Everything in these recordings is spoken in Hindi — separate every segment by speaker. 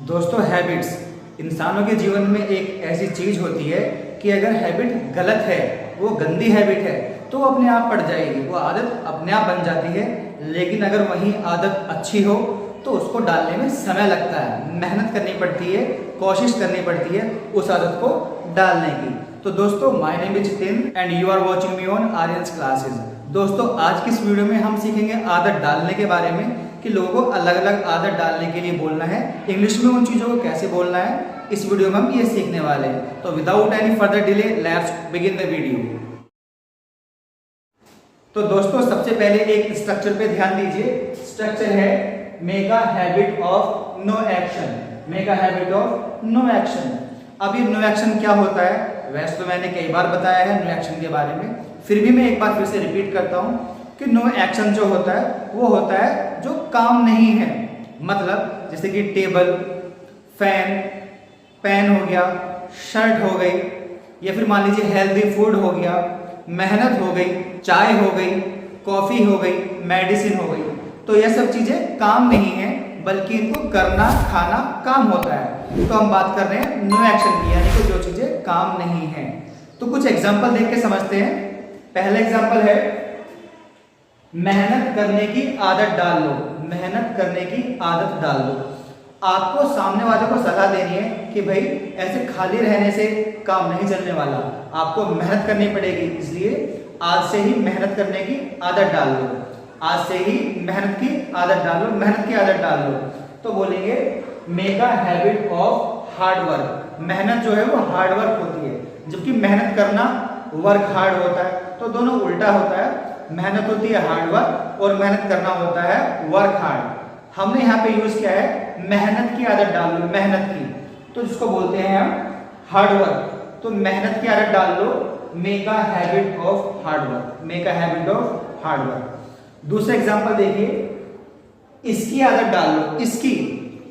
Speaker 1: दोस्तों हैबिट्स इंसानों के जीवन में एक ऐसी चीज होती है कि अगर हैबिट गलत है, वो गंदी हैबिट है, तो वो अपने आप पड़ जाएगी, वो आदत अपने आप बन जाती है। लेकिन अगर वही आदत अच्छी हो तो उसको डालने में समय लगता है, मेहनत करनी पड़ती है, कोशिश करनी पड़ती है उस आदत को डालने की। तो दोस्तों, my name is Jitendra and you are watching me on Aryan's classes. दोस्तों, आज की इस वीडियो में हम सीखेंगे आदत डालने के बारे में कि लोगों को अलग अलग आदत डालने के लिए बोलना है, इंग्लिश में उन चीज़ों को कैसे बोलना है, इस वीडियो में हम ये सीखने वाले हैं। तो without any further delay let's begin the video. तो दोस्तों, सबसे पहले एक स्ट्रक्चर पे ध्यान दीजिए। स्ट्रक्चर है make a habit of no action. Make a habit of no action. अब ये नो एक्शन क्या होता है? वैसे तो मैंने कई बार बताया है नो एक्शन के बारे में, फिर भी मैं एक बार फिर से रिपीट करता हूँ कि नो एक्शन जो होता है वो होता है जो काम नहीं है। मतलब जैसे कि टेबल, फैन, पेन हो गया, शर्ट हो गई, या फिर मान लीजिए हेल्दी फूड हो गया, मेहनत हो गई, चाय हो गई, कॉफी हो गई, मेडिसिन हो गई। तो यह सब चीजें काम नहीं है, बल्कि इनको करना, खाना काम होता है। तो हम बात कर रहे हैं नो एक्शन की, यानी कि जो चीजें काम नहीं है। तो कुछ एग्जाम्पल देख के समझते हैं। पहला एग्जाम्पल है मेहनत करने की आदत डाल लो। मेहनत करने की आदत डाल लो। आपको सामने वाले को सलाह देनी है कि भाई ऐसे खाली रहने से काम नहीं चलने वाला, आपको मेहनत करनी पड़ेगी, इसलिए आज से ही मेहनत करने की आदत डाल लो। आज से ही मेहनत की आदत डाल लो, मेहनत की आदत डाल लो। तो बोलेंगे make a habit of hard work. मेहनत जो है वो हार्ड वर्क होती है, जबकि मेहनत करना वर्क हार्ड होता है। तो दोनों उल्टा होता है, मेहनत होती है हार्ड वर्क और मेहनत करना होता है वर्क हार्ड। हमने यहाँ पे यूज किया है मेहनत की आदत डाल लो, मेहनत की, तो जिसको बोलते हैं हम हार्ड वर्क। तो मेहनत की आदत डाल लो, make a habit of hard work. Make a habit of hard work. दूसरा एग्जांपल देखिए, इसकी आदत डाल लो। इसकी,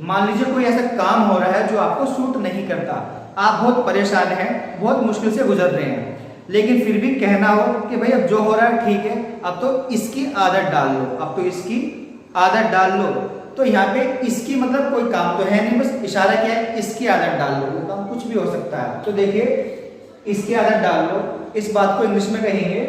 Speaker 1: मान लीजिए कोई ऐसा काम हो रहा है जो आपको सूट नहीं करता, आप बहुत परेशान हैं, बहुत मुश्किल से गुजर रहे हैं, लेकिन फिर भी कहना हो कि भाई अब जो हो रहा है ठीक है, अब तो इसकी आदत डाल लो, अब तो इसकी आदत डाल लो। तो यहाँ पे इसकी मतलब कोई काम तो है नहीं, बस इशारा क्या है, इसकी आदत डाल लो। वो काम कुछ भी हो सकता है। तो देखिए, इसकी आदत डाल लो, इस बात को इंग्लिश में कहेंगे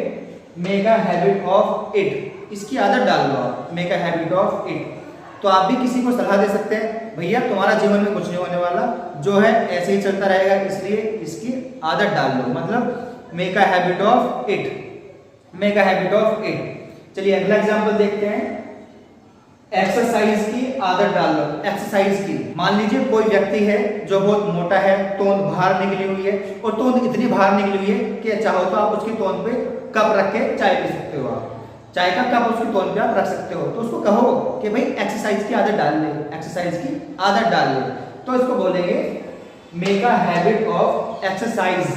Speaker 1: make a habit of it. इसकी आदत डाल लो आप, make a habit of it. तो आप भी किसी को सलाह दे सकते हैं, भैया तुम्हारा जीवन में कुछ नहीं होने वाला, जो है ऐसे ही चलता रहेगा, इसलिए इसकी आदत डाल लो। मतलब make a habit of it. Make a habit of it. चलिए अगला एग्जांपल देखते हैं। एक्सरसाइज की आदत डाल लो। एक्सरसाइज की, मान लीजिए कोई व्यक्ति है जो बहुत मोटा है, तोंद बाहर निकली हुई है, और तोंद इतनी बाहर निकली हुई है कि चाहो तो आप उसकी तोंद पे कप रख के चाय पी सकते हो। आप चाय का कप उसकी तोंद पे आप रख सकते हो। तो उसको कहो कि भाई एक्सरसाइज की आदत डाल ले, एक्सरसाइज की आदत डाल ले। तो इसको बोलेंगे make a habit of exercise.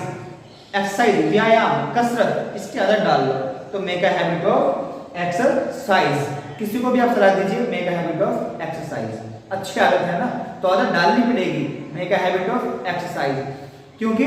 Speaker 1: Exercise, व्यायाम, कसरत, इसकी आदत डाल लो। तो make a habit of exercise. किसी को भी आप सलाह दीजिए, make a habit of exercise. अच्छी आदत है ना, तो आदत डालनी पड़ेगी, make a habit of exercise. क्योंकि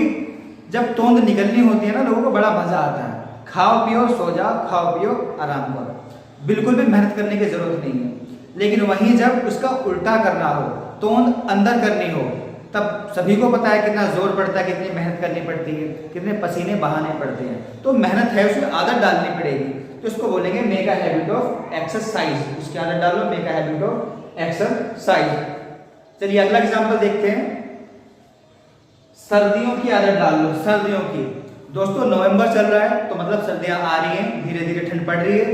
Speaker 1: जब तोंद निकलनी होती है ना, लोगों को बड़ा मजा आता है। खाओ पियो सो जाओ, खाओ पियो आराम करो, बिल्कुल भी मेहनत करने की जरूरत नहीं है। लेकिन वहीं जब उसका उल्टा करना हो, तोंद अंदर करनी हो, तब सभी को पता है कितना जोर पड़ता है, कितनी मेहनत करनी पड़ती है, कितने पसीने बहाने पड़ते हैं। तो मेहनत है, उसमें आदत डालनी पड़ेगी। तो इसको बोलेंगे make a habit of exercise. उसकी आदत डालो, make a habit of exercise. चलिए अगला एग्जांपल देखते हैं। सर्दियों की आदत डाल लो। सर्दियों की, दोस्तों नवंबर चल रहा है, तो मतलब सर्दियां आ रही हैं, धीरे धीरे ठंड पड़ रही है।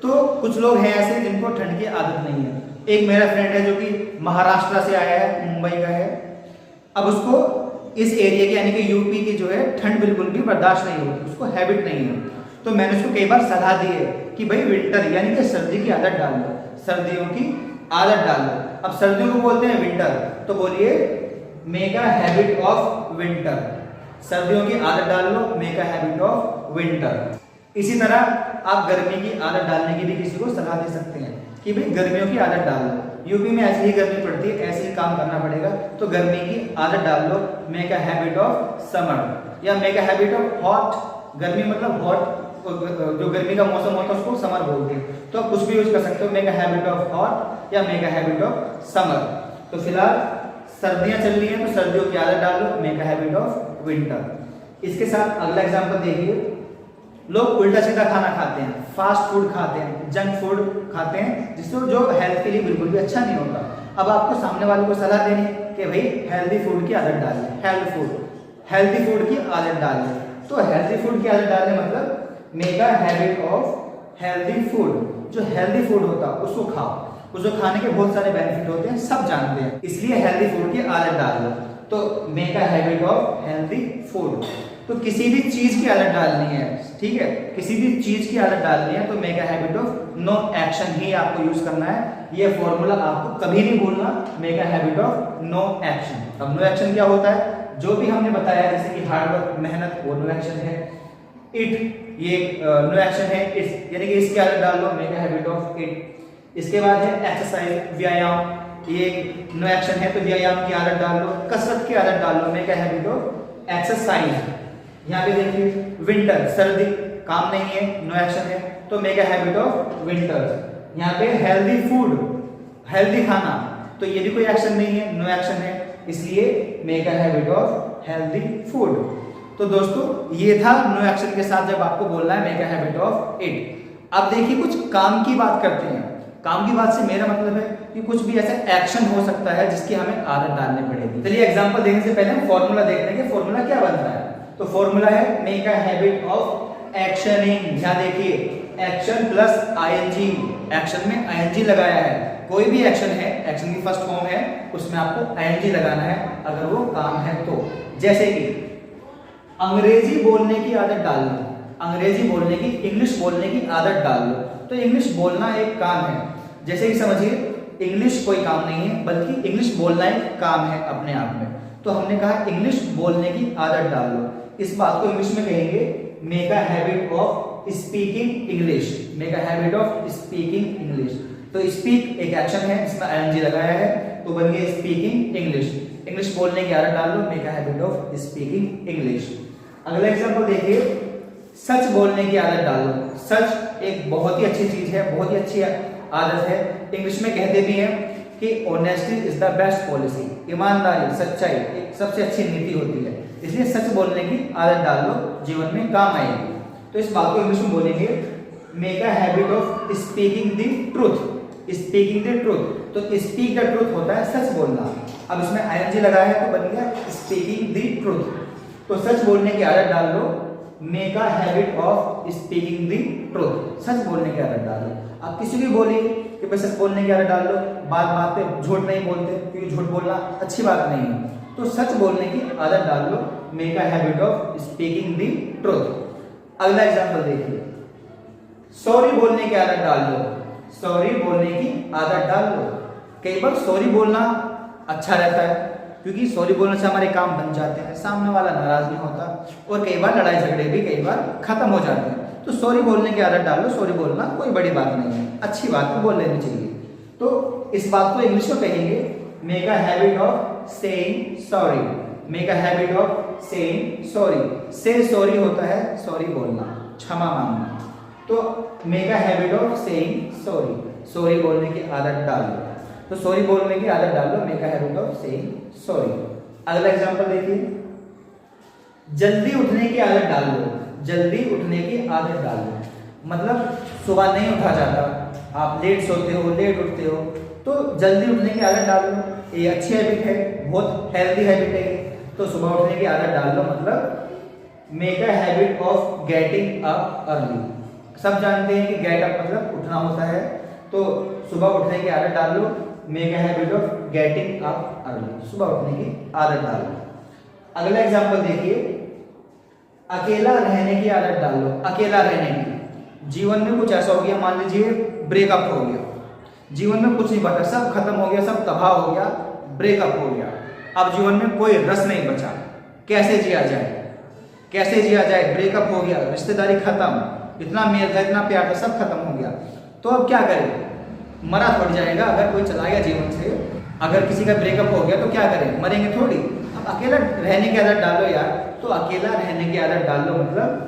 Speaker 1: तो कुछ लोग हैं ऐसे जिनको ठंड की आदत नहीं है। एक मेरा फ्रेंड है जो कि महाराष्ट्र से आया है, मुंबई का है। अब उसको इस एरिया की, यानी कि यूपी की जो है ठंड बिल्कुल भी बर्दाश्त नहीं होती, उसको हैबिट नहीं है। तो मैंने उसको कई बार सलाह दी है कि भाई विंटर, यानी कि सर्दी की आदत डाल लो, सर्दियों की आदत डाल लो। अब सर्दियों को बोलते हैं विंटर, तो बोलिए make a habit of winter. सर्दियों की आदत डाल लो, make a habit of winter. इसी तरह आप गर्मी की आदत डालने की भी किसी को सलाह दे सकते हैं कि भाई गर्मियों की आदत डाल लो, यूपी में ऐसी ही गर्मी पड़ती है, ऐसे ही काम करना पड़ेगा, तो गर्मी की आदत डाल लो, make a habit of summer. या make a habit of hot. गर्मी मतलब हॉट, जो गर्मी का मौसम होता है उसको समर बोलते हैं। तो आप कुछ भी यूज कर सकते हो, make a habit of hot या make a habit of summer. तो फिलहाल सर्दियां चल रही हैं तो सर्दियों की आदत डाल लो, make a habit of winter. इसके साथ अगला एग्जांपल देखिए, लोग उल्टा सीधा खाना खाते हैं, फास्ट फूड खाते हैं, जंक फूड खाते हैं, जिससे जो हेल्थ के लिए बिल्कुल भी अच्छा नहीं होता। अब आपको सामने वाले को सलाह देनी है कि भाई हेल्दी फूड की आदत डाल ले, हेल्दी फूड की आदत डाल ले। तो हेल्दी फूड की आदत डालने मतलब make a habit of healthy food. जो हेल्दी फूड होता है उसको खाओ, उसको खाने के बहुत सारे बेनिफिट होते हैं, सब जानते हैं, इसलिए हेल्दी फूड की आदत डाल लो। तो make a habit of healthy food. तो किसी भी चीज की आदत डालनी है, ठीक है, किसी भी चीज की आदत डालनी है तो make a habit of no action ही आपको यूज करना है। ये फॉर्मूला आपको कभी नहीं भूलना, make a habit of no action. अब नो एक्शन क्या होता है, जो भी हमने बताया, जैसे कि हार्ड वर्क, मेहनत, वो नो एक्शन है। इट, ये नो एक्शन है, इस यानी कि इसकी आदत डाल लो, make a habit of it. इसके बाद है एक्सरसाइज, व्यायाम, ये नो एक्शन है तो व्यायाम की आदत डाल लो। कसरत की आदत डाल लो, make a habit of exercise. यहाँ पे देखिए विंटर, सर्दी, काम नहीं है, नो एक्शन है तो make a habit of winter. यहाँ पे हेल्दी फूड, हेल्दी खाना, तो ये भी कोई एक्शन नहीं है, नो एक्शन है, इसलिए make a habit of healthy food. तो दोस्तों ये था नो एक्शन के साथ जब आपको बोलना है make a habit of it. अब देखिए कुछ काम की बात करते हैं। काम की बात से मेरा मतलब है कि कुछ भी ऐसा एक्शन हो सकता है जिसकी हमें आदत डालनी पड़ेगी। चलिए एग्जांपल देने से पहले हम फॉर्मूला देखते हैं कि फॉर्मूला क्या बनता है। तो फॉर्मूला है make a habit of actioning. यहाँ देखिए एक्शन प्लस आईएनजी, एक्शन में आईएनजी लगाया है। कोई भी एक्शन है, एक्शन की फर्स्ट फॉर्म है, उसमें आपको आईएनजी लगाना है अगर वो काम है तो। जैसे कि अंग्रेजी बोलने की आदत डाल लो, अंग्रेजी बोलने की, इंग्लिश बोलने की आदत डाल लो। तो इंग्लिश बोलना एक काम है, जैसे कि समझिए इंग्लिश कोई काम नहीं है बल्कि इंग्लिश बोलना एक काम है अपने आप में। तो हमने कहा इंग्लिश बोलने की आदत डाल लो। इस बात को इंग्लिश में कहेंगे make a habit of speaking English, make a habit of speaking English. तो स्पीक एक एक्शन है जिसमें आईएनजी लगाया है तो बन गया स्पीकिंग इंग्लिश। इंग्लिश बोलने की आदत डाल लो, make a habit of speaking English. अगला एग्जांपल देखिए, सच बोलने की आदत डाल लो। सच एक बहुत ही अच्छी चीज है, बहुत ही अच्छी आदत है। इंग्लिश में कहते भी हैं कि honesty is the best policy, ईमानदारी, सच्चाई एक सबसे अच्छी नीति होती है, इसलिए सच बोलने की आदत डाल लो, जीवन में काम आएगी। तो इस बात को इंग्लिश में बोलेंगे make a habit of speaking the truth, speaking the truth. तो स्पीक द ट्रूथ होता है सच बोलना। अब इसमें आईएनजी लगाया है तो बन गया स्पीकिंग द ट्रूथ। तो सच बोलने की आदत डाल लो, make a habit of speaking the truth, सच बोलने की आदत डाल लो। आप किसी भी बोलिए कि भाई सच बोलने की आदत डाल लो, बात बात पे झूठ नहीं बोलते क्योंकि झूठ बोलना अच्छी बात नहीं है। तो सच बोलने की आदत डाल लो, make a habit of speaking the truth. अगला एग्जांपल देखिए, सॉरी बोलने की आदत डाल लो, सॉरी बोलने की आदत डाल लो। कई बार सॉरी बोलना अच्छा रहता है क्योंकि सॉरी बोलने से हमारे काम बन जाते हैं, सामने वाला नाराज नहीं होता और कई बार लड़ाई झगड़े भी कई बार खत्म हो जाते हैं। तो सॉरी बोलने की आदत डाल लो, सॉरी बोलना कोई बड़ी बात नहीं है, अच्छी बात को बोल लेनी चाहिए। तो इस बात को इंग्लिश में कहेंगे make a habit of saying sorry, make a habit of saying sorry. से सॉरी होता है सॉरी बोलना, क्षमा मांगना। तो make a habit of saying sorry, sorry बोलने की आदत डाल लो। तो सॉरी बोलने की आदत डाल लो, make a habit of saying sorry. अगला एग्जांपल देखिए, जल्दी उठने की आदत डाल लो, जल्दी उठने की आदत डाल लो। मतलब सुबह नहीं उठा जाता, आप लेट सोते हो, लेट उठते हो, तो जल्दी उठने की आदत डाल लो। ये अच्छी हैबिट है, बहुत हेल्दी हैबिट है। तो सुबह उठने की आदत डाल लो, मतलब make a habit of getting up early. सब जानते हैं कि गेट अप मतलब उठना होता है, तो सुबह उठने की आदत डाल लो, make a habit of getting up early, सुबह उठने की आदत डाल लो। अगला एग्जांपल देखिए, अकेला रहने की आदत डाल लो, अकेला रहने की। जीवन में कुछ ऐसा हो गया, मान लीजिए ब्रेकअप हो गया, जीवन में कुछ नहीं बचा, सब खत्म हो गया, सब तबाह हो गया, ब्रेकअप हो गया। अब जीवन में कोई रस नहीं बचा, कैसे जिया जाए, कैसे जिया जाए, ब्रेकअप हो गया, रिश्तेदारी खत्म, इतना मेल था, इतना प्यार था, सब खत्म हो गया। तो अब क्या करें, मरा थोड़ी जाएगा अगर कोई चला गया जीवन से। अगर किसी का ब्रेकअप हो गया तो क्या करें, मरेंगे थोड़ी। अब अकेला रहने की आदत डालो यार, तो अकेला रहने की आदत डाल लो, मतलब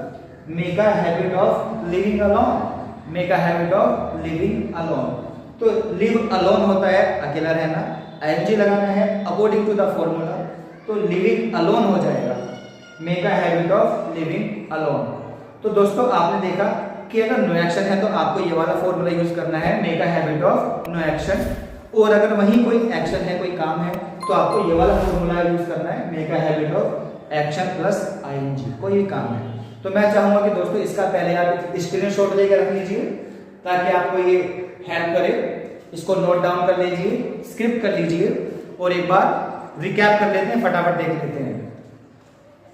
Speaker 1: make a habit of living alone, make a habit of living alone. तो लिव अलोन होता है अकेला रहना, आईएनजी लगाना है अकॉर्डिंग टू द फॉर्मूला, तो लिविंग अलोन हो जाएगा, make a habit of living alone. तो दोस्तों आपने देखा कि अगर नो एक्शन है तो आपको ये वाला फॉर्मूला यूज करना है, make a habit of no action, और अगर वहीं कोई एक्शन है, कोई काम है, तो आपको ये वाला फॉर्मूला यूज करना है, make a habit of action plus I N G, कोई भी काम है। तो मैं चाहूंगा कि दोस्तों इसका पहले आप स्क्रीनशॉट लेकर रख लीजिए ताकि आपको ये हेल्प करे। इसको नोट डाउन कर लीजिए, स्क्रिप्ट कर लीजिए और एक बार रिकैप कर लेते हैं, फटाफट देख लेते हैं।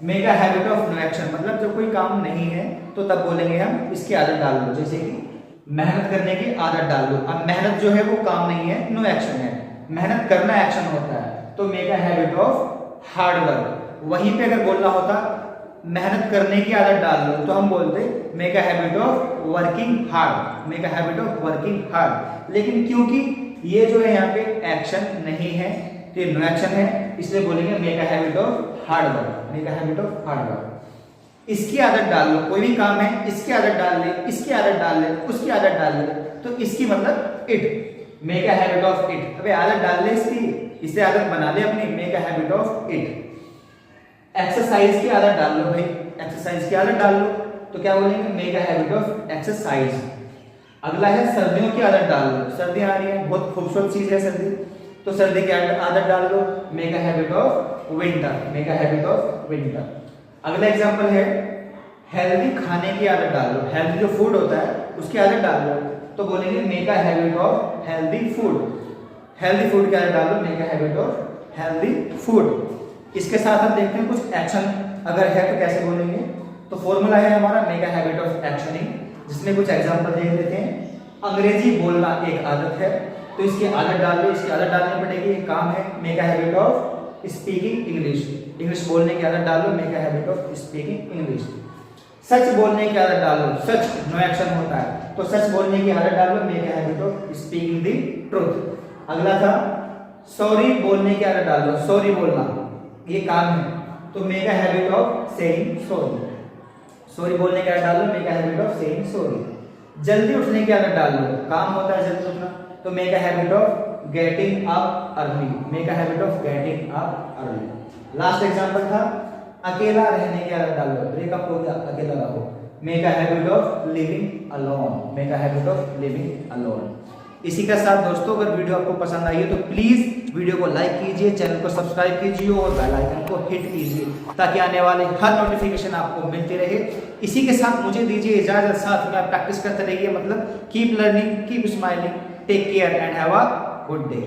Speaker 1: Make a habit of no action मतलब जब कोई काम नहीं है तो तब बोलेंगे हम इसकी आदत डाल लो, जैसे कि मेहनत करने की आदत डाल लो। अब मेहनत जो है वो काम नहीं है, नो एक्शन है, मेहनत करना एक्शन होता है, तो make a habit of hard work. वहीं पे अगर बोलना होता मेहनत करने की आदत डाल लो तो हम बोलते make a habit of working hard, make a habit of working hard. लेकिन क्योंकि ये जो है यहाँ पे एक्शन नहीं है तो ये नो एक्शन है, इसलिए बोलेंगे make a habit of hard work, make a habit of hard work. इसकी आदत डाल लो, कोई भी काम है इसकी आदत डाल ले, इसकी आदत डाल ले, उसकी आदत डाल ले, तो इसकी मतलब it, make a habit of it. अबे आदत डाल ले इसकी, इसे आदत बना ले अपनी, make a habit of it. Exercise की आदत डाल लो भाई, एक्सरसाइज की आदत डाल लो, तो क्या बोलेंगे make a habit of exercise. अगला है सर्दियों की आदत डाल लो, सर्दियां आ रही है, बहुत खूबसूरत चीज है सर्दी, तो सर्दी की आदत डाल लो, make a habit of winter, make a habit of winter. अगला एग्जांपल है हेल्दी खाने की आदत डाल लो, हेल्दी जो फूड होता है उसकी आदत डाल लो, तो बोलेंगे make a habit of healthy food, healthy food की आदत डाल लो, make a habit of healthy food. इसके साथ हम देखते हैं कुछ एक्शन अगर है तो कैसे बोलेंगे। तो फॉर्मूला है हमारा make a habit of actioning, जिसमें कुछ एग्जांपल देख लेते हैं। अंग्रेजी बोलना एक आदत है, तो इसकी आदत डाल लो, इसकी आदत डालनी पड़ेगी, एक काम है make a habit of speaking English, English बोलने की आदत डाल लो, make a habit of speaking English. सच बोलने की आदत डाल लो, सच नो एक्शन होता है, तो सच बोलने की आदत डाल लो, make a habit of speaking the truth. अगला था सॉरी बोलने की आदत डाल लो, सॉरी बोलना ये काम है, तो make a habit of saying sorry, sorry बोलने की आदत डाल लो, make a habit of saying sorry. जल्दी उठने की आदत डाल लो, काम होता है जल्दी उठना, तो make a habit of getting up early, make a habit of getting up early. Last example था अकेला रहने की आदत डाल लो, ब्रेकअप हो गया अकेला रहो, make a habit of living alone, make a habit of living alone. इसी के साथ दोस्तों अगर वीडियो आपको पसंद आई है तो प्लीज वीडियो को लाइक कीजिए, चैनल को सब्सक्राइब कीजिए और बेल आइकन को हिट कीजिए ताकि आने वाले हर नोटिफिकेशन आपको मिलती रहे। इसी के साथ मुझे दीजिए इजाजत, साथ में आप प्रैक्टिस करते रहिए, मतलब keep learning, keep smiling, take care and have a good day.